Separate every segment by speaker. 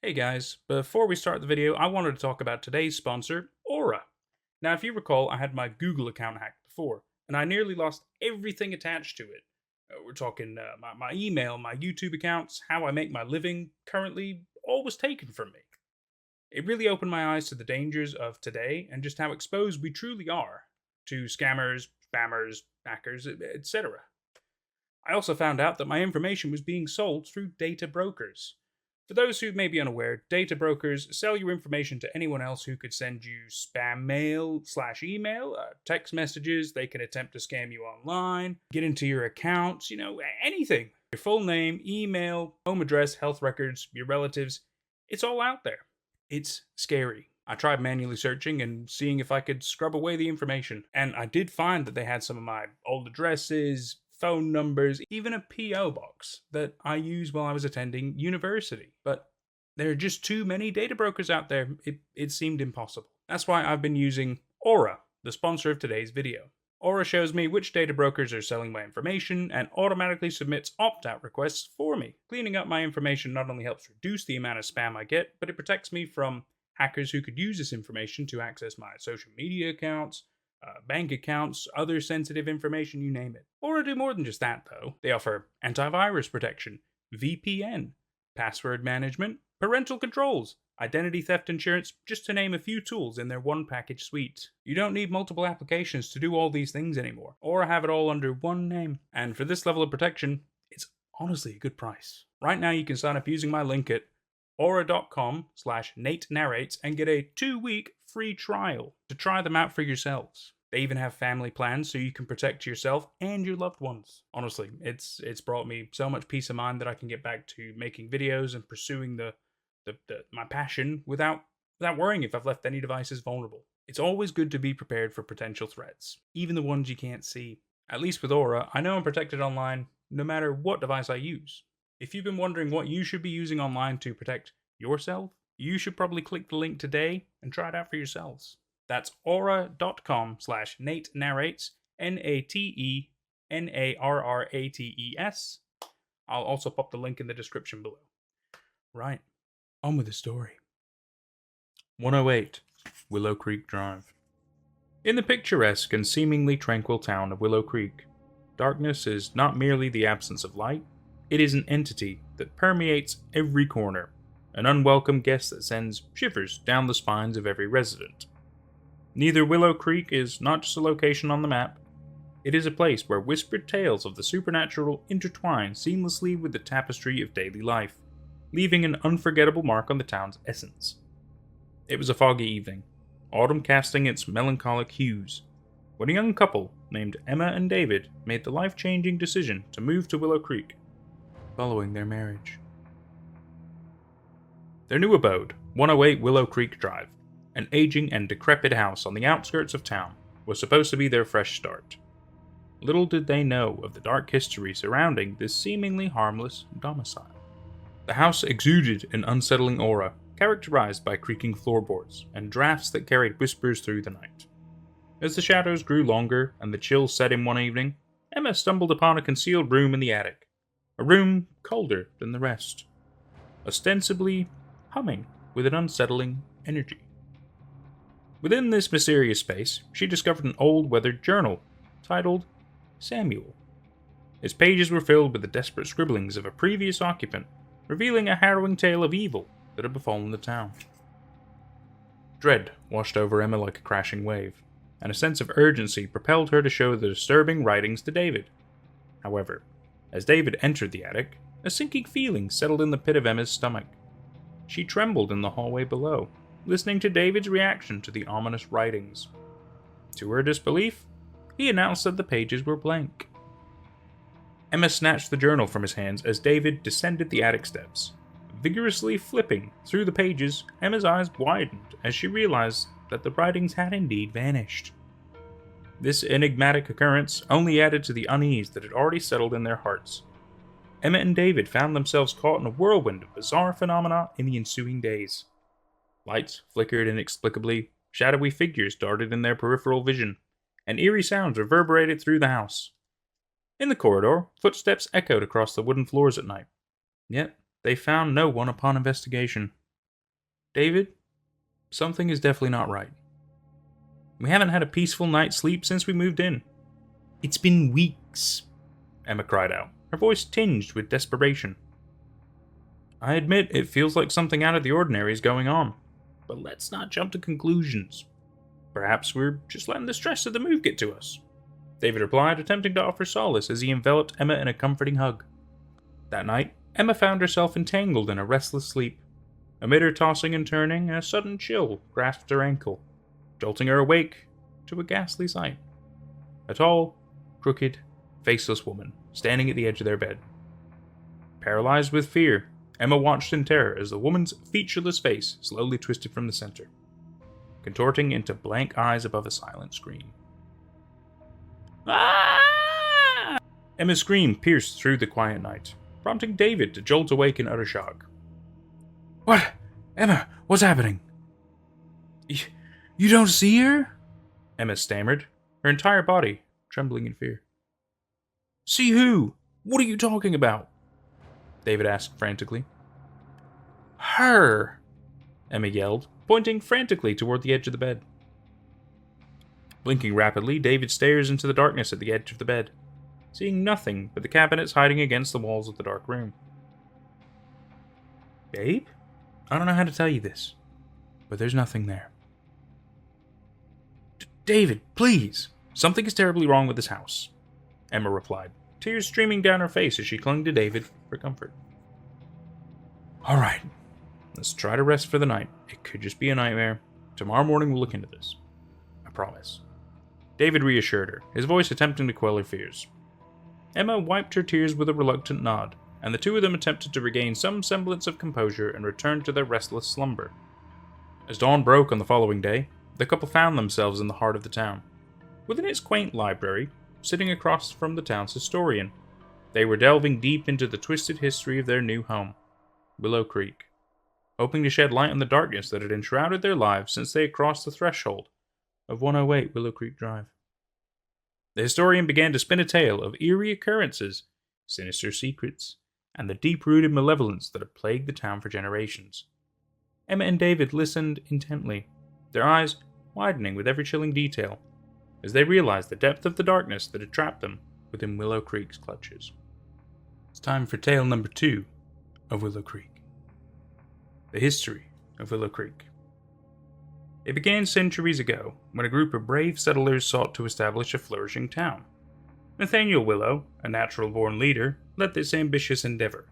Speaker 1: Hey guys, before we start the video, I wanted to talk about today's sponsor, Aura. Now, if you recall, I had my Google account hacked before, and I nearly lost everything attached to it. We're talking my email, my YouTube accounts, how I make my living, currently, all was taken from me. It really opened my eyes to the dangers of today and just how exposed we truly are to scammers, spammers, hackers, etc. I also found out that my information was being sold through data brokers. For those who may be unaware, data brokers sell your information to anyone else who could send you spam mail / email, text messages. They can attempt to scam you online, get into your accounts, anything. Your full name, email, home address, health records, your relatives. It's all out there. It's scary. I tried manually searching and seeing if I could scrub away the information, and I did find that they had some of my old addresses, phone numbers, even a P.O. box that I used while I was attending university. But there are just too many data brokers out there. It seemed impossible. That's why I've been using Aura, the sponsor of today's video. Aura shows me which data brokers are selling my information and automatically submits opt-out requests for me. Cleaning up my information not only helps reduce the amount of spam I get, but it protects me from hackers who could use this information to access my social media accounts, bank accounts, other sensitive information, you name it. Aura do more than just that, though. They offer antivirus protection, VPN, password management, parental controls, identity theft insurance, just to name a few tools in their one package suite. You don't need multiple applications to do all these things anymore. Aura have it all under one name. And for this level of protection, it's honestly a good price. Right now you can sign up using my link at aura.com/NateNarrates and get a 2-week free trial to try them out for yourselves. They even have family plans so you can protect yourself and your loved ones. Honestly, it's brought me so much peace of mind that I can get back to making videos and pursuing my passion without worrying if I've left any devices vulnerable. It's always good to be prepared for potential threats, even the ones you can't see. At least with Aura, I know I'm protected online no matter what device I use. If you've been wondering what you should be using online to protect yourself, you should probably click the link today and try it out for yourselves. That's aura.com/NateNarrates, NateNarrates. I'll also pop the link in the description below. Right, on with the story. 108 Willow Creek Drive. In the picturesque and seemingly tranquil town of Willow Creek, darkness is not merely the absence of light, it is an entity that permeates every corner, an unwelcome guest that sends shivers down the spines of every resident. Neither Willow Creek is not just a location on the map, it is a place where whispered tales of the supernatural intertwine seamlessly with the tapestry of daily life, leaving an unforgettable mark on the town's essence. It was a foggy evening, autumn casting its melancholic hues, when a young couple named Emma and David made the life-changing decision to move to Willow Creek, following their marriage. Their new abode, 108 Willow Creek Drive, an aging and decrepit house on the outskirts of town, was supposed to be their fresh start. Little did they know of the dark history surrounding this seemingly harmless domicile. The house exuded an unsettling aura, characterized by creaking floorboards and drafts that carried whispers through the night. As the shadows grew longer and the chill set in one evening, Emma stumbled upon a concealed room in the attic, a room colder than the rest, ostensibly humming with an unsettling energy. Within this mysterious space, she discovered an old weathered journal titled Samuel. Its pages were filled with the desperate scribblings of a previous occupant, revealing a harrowing tale of evil that had befallen the town. Dread washed over Emma like a crashing wave, and a sense of urgency propelled her to show the disturbing writings to David. However, as David entered the attic, a sinking feeling settled in the pit of Emma's stomach. She trembled in the hallway below, listening to David's reaction to the ominous writings. To her disbelief, he announced that the pages were blank. Emma snatched the journal from his hands as David descended the attic steps. Vigorously flipping through the pages, Emma's eyes widened as she realized that the writings had indeed vanished. This enigmatic occurrence only added to the unease that had already settled in their hearts. Emma and David found themselves caught in a whirlwind of bizarre phenomena in the ensuing days. Lights flickered inexplicably, shadowy figures darted in their peripheral vision, and eerie sounds reverberated through the house. In the corridor, footsteps echoed across the wooden floors at night. Yet, they found no one upon investigation. David, something is definitely not right. We haven't had a peaceful night's sleep since we moved in. It's been weeks, Emma cried out, her voice tinged with desperation. I admit it feels like something out of the ordinary is going on, but let's not jump to conclusions. Perhaps we're just letting the stress of the move get to us, David replied, attempting to offer solace as he enveloped Emma in a comforting hug. That night, Emma found herself entangled in a restless sleep. Amid her tossing and turning, a sudden chill grasped her ankle, jolting her awake to a ghastly sight. A tall, crooked, faceless woman standing at the edge of their bed. Paralyzed with fear, Emma watched in terror as the woman's featureless face slowly twisted from the center, contorting into blank eyes above a silent scream. Ah! Emma's scream pierced through the quiet night, prompting David to jolt awake in utter shock. What? Emma, what's happening? You don't see her? Emma stammered, her entire body trembling in fear. See who? What are you talking about? David asked frantically. Her, Emma yelled, pointing frantically toward the edge of the bed. Blinking rapidly, David stares into the darkness at the edge of the bed, seeing nothing but the cabinets hiding against the walls of the dark room. Babe? I don't know how to tell you this, but there's nothing there. David, please! Something is terribly wrong with this house, Emma replied, tears streaming down her face as she clung to David for comfort. Alright, let's try to rest for the night. It could just be a nightmare. Tomorrow morning we'll look into this. I promise. David reassured her, his voice attempting to quell her fears. Emma wiped her tears with a reluctant nod, and the two of them attempted to regain some semblance of composure and return to their restless slumber. As dawn broke on the following day, the couple found themselves in the heart of the town. Within its quaint library, sitting across from the town's historian, they were delving deep into the twisted history of their new home, Willow Creek, hoping to shed light on the darkness that had enshrouded their lives since they had crossed the threshold of 108 Willow Creek Drive. The historian began to spin a tale of eerie occurrences, sinister secrets, and the deep-rooted malevolence that had plagued the town for generations. Emma and David listened intently, their eyes widening with every chilling detail, as they realized the depth of the darkness that had trapped them within Willow Creek's clutches. It's time for tale number 2 of Willow Creek. The history of Willow Creek. It began centuries ago, when a group of brave settlers sought to establish a flourishing town. Nathaniel Willow, a natural-born leader, led this ambitious endeavor.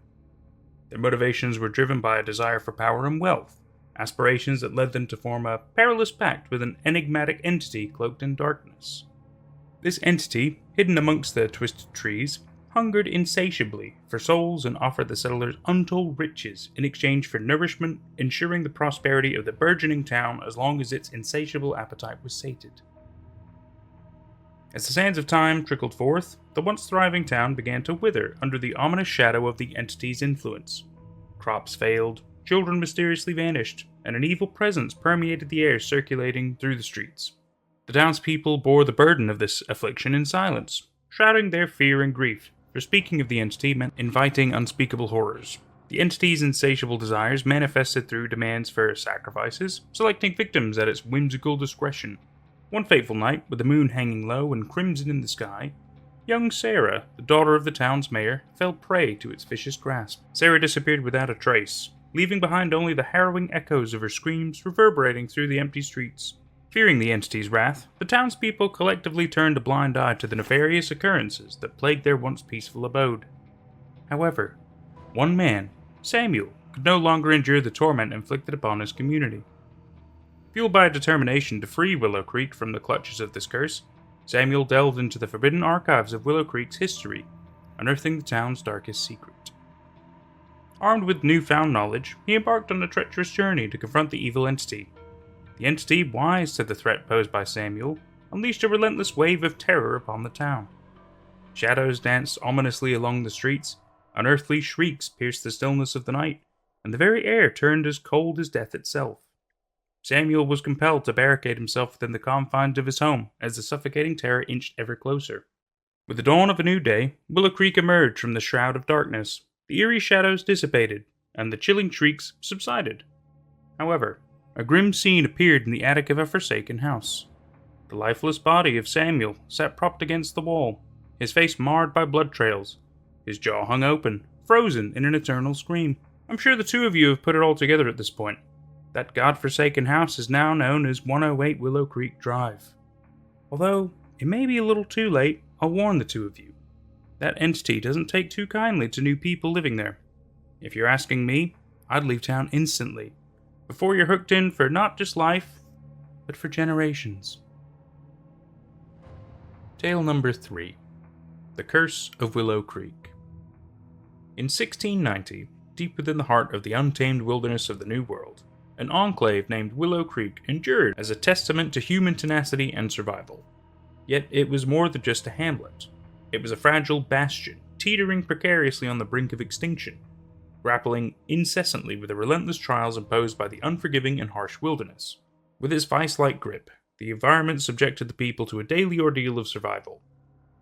Speaker 1: Their motivations were driven by a desire for power and wealth, aspirations that led them to form a perilous pact with an enigmatic entity cloaked in darkness. This entity, hidden amongst the twisted trees, hungered insatiably for souls and offered the settlers untold riches in exchange for nourishment, ensuring the prosperity of the burgeoning town as long as its insatiable appetite was sated. As the sands of time trickled forth, the once thriving town began to wither under the ominous shadow of the entity's influence. Crops failed, children mysteriously vanished, and an evil presence permeated the air circulating through the streets. The townspeople bore the burden of this affliction in silence, shrouding their fear and grief, for speaking of the entity meant inviting unspeakable horrors. The entity's insatiable desires manifested through demands for sacrifices, selecting victims at its whimsical discretion. One fateful night, with the moon hanging low and crimson in the sky, young Sarah, the daughter of the town's mayor, fell prey to its vicious grasp. Sarah disappeared without a trace, leaving behind only the harrowing echoes of her screams reverberating through the empty streets. Fearing the entity's wrath, the townspeople collectively turned a blind eye to the nefarious occurrences that plagued their once peaceful abode. However, one man, Samuel, could no longer endure the torment inflicted upon his community. Fueled by a determination to free Willow Creek from the clutches of this curse, Samuel delved into the forbidden archives of Willow Creek's history, unearthing the town's darkest secret. Armed with newfound knowledge, he embarked on a treacherous journey to confront the evil entity. The entity, wise to the threat posed by Samuel, unleashed a relentless wave of terror upon the town. Shadows danced ominously along the streets, unearthly shrieks pierced the stillness of the night, and the very air turned as cold as death itself. Samuel was compelled to barricade himself within the confines of his home as the suffocating terror inched ever closer. With the dawn of a new day, Willow Creek emerged from the shroud of darkness. The eerie shadows dissipated, and the chilling shrieks subsided. However, a grim scene appeared in the attic of a forsaken house. The lifeless body of Samuel sat propped against the wall, his face marred by blood trails, his jaw hung open, frozen in an eternal scream. I'm sure the two of you have put it all together at this point. That godforsaken house is now known as 108 Willow Creek Drive. Although, it may be a little too late, I'll warn the two of you. That entity doesn't take too kindly to new people living there. If you're asking me, I'd leave town instantly, before you're hooked in for not just life, but for generations. Tale number 3. The Curse of Willow Creek. In 1690, deep within the heart of the untamed wilderness of the New World, an enclave named Willow Creek endured as a testament to human tenacity and survival. Yet it was more than just a hamlet. It was a fragile bastion, teetering precariously on the brink of extinction, grappling incessantly with the relentless trials imposed by the unforgiving and harsh wilderness. With its vice-like grip, the environment subjected the people to a daily ordeal of survival.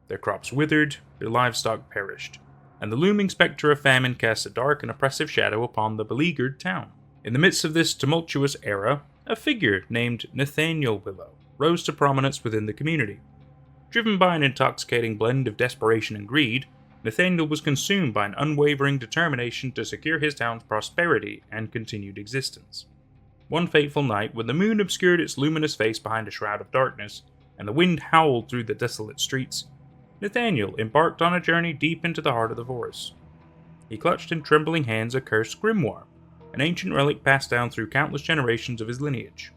Speaker 1: Their crops withered, their livestock perished, and the looming spectre of famine cast a dark and oppressive shadow upon the beleaguered town. In the midst of this tumultuous era, a figure named Nathaniel Willow rose to prominence within the community. Driven by an intoxicating blend of desperation and greed, Nathaniel was consumed by an unwavering determination to secure his town's prosperity and continued existence. One fateful night, when the moon obscured its luminous face behind a shroud of darkness, and the wind howled through the desolate streets, Nathaniel embarked on a journey deep into the heart of the forest. He clutched in trembling hands a cursed grimoire, an ancient relic passed down through countless generations of his lineage.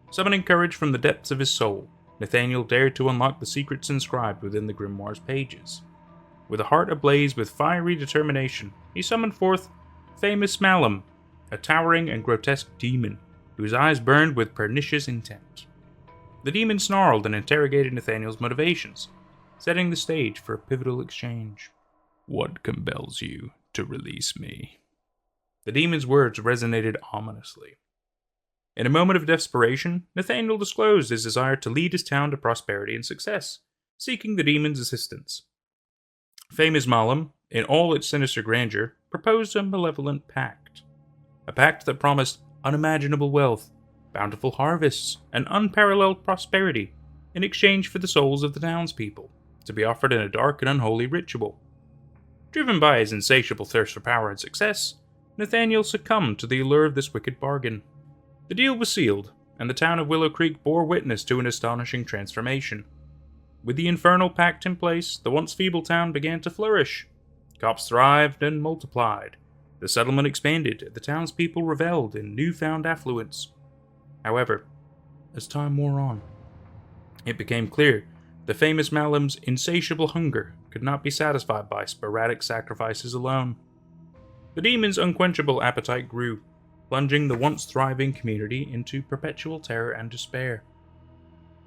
Speaker 1: Summoning courage from the depths of his soul, Nathaniel dared to unlock the secrets inscribed within the grimoire's pages. With a heart ablaze with fiery determination, he summoned forth famous Malum, a towering and grotesque demon whose eyes burned with pernicious intent. The demon snarled and interrogated Nathaniel's motivations, setting the stage for a pivotal exchange. "What compels you to release me?" The demon's words resonated ominously. In a moment of desperation, Nathaniel disclosed his desire to lead his town to prosperity and success, seeking the demon's assistance. Famous Malum, in all its sinister grandeur, proposed a malevolent pact. A pact that promised unimaginable wealth, bountiful harvests, and unparalleled prosperity in exchange for the souls of the townspeople, to be offered in a dark and unholy ritual. Driven by his insatiable thirst for power and success, Nathaniel succumbed to the allure of this wicked bargain. The deal was sealed, and the town of Willow Creek bore witness to an astonishing transformation. With the infernal pact in place, the once feeble town began to flourish. Crops thrived and multiplied. The settlement expanded, the townspeople reveled in newfound affluence. However, as time wore on, it became clear the famous Malum's insatiable hunger could not be satisfied by sporadic sacrifices alone. The demon's unquenchable appetite grew, plunging the once thriving community into perpetual terror and despair.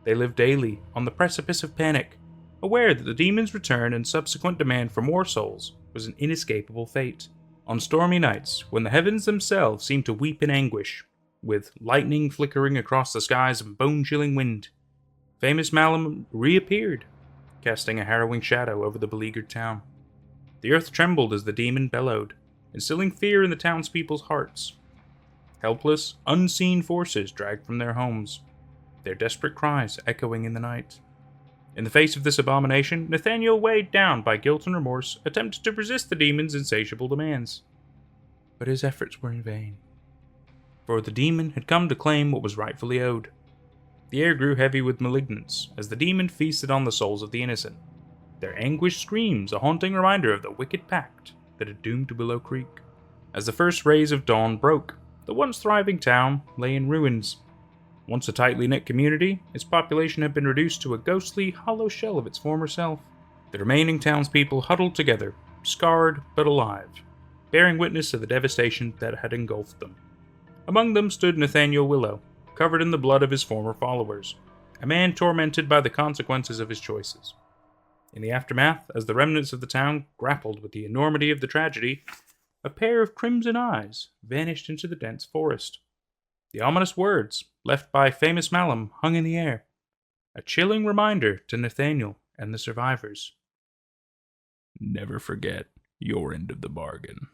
Speaker 1: They lived daily on the precipice of panic, aware that the demon's return and subsequent demand for more souls was an inescapable fate. On stormy nights, when the heavens themselves seemed to weep in anguish, with lightning flickering across the skies and bone-chilling wind, famous Malum reappeared, casting a harrowing shadow over the beleaguered town. The earth trembled as the demon bellowed, instilling fear in the townspeople's hearts. Helpless, unseen forces dragged from their homes, their desperate cries echoing in the night. In the face of this abomination, Nathaniel, weighed down by guilt and remorse, attempted to resist the demon's insatiable demands. But his efforts were in vain, for the demon had come to claim what was rightfully owed. The air grew heavy with malignance as the demon feasted on the souls of the innocent, their anguished screams a haunting reminder of the wicked pact that had doomed Willow Creek. As the first rays of dawn broke, the once thriving town lay in ruins. Once a tightly knit community, its population had been reduced to a ghostly, hollow shell of its former self. The remaining townspeople huddled together, scarred but alive, bearing witness to the devastation that had engulfed them. Among them stood Nathaniel Willow, covered in the blood of his former followers, a man tormented by the consequences of his choices. In the aftermath, as the remnants of the town grappled with the enormity of the tragedy, a pair of crimson eyes vanished into the dense forest. The ominous words, left by famous Malum, hung in the air, a chilling reminder to Nathaniel and the survivors. Never forget your end of the bargain.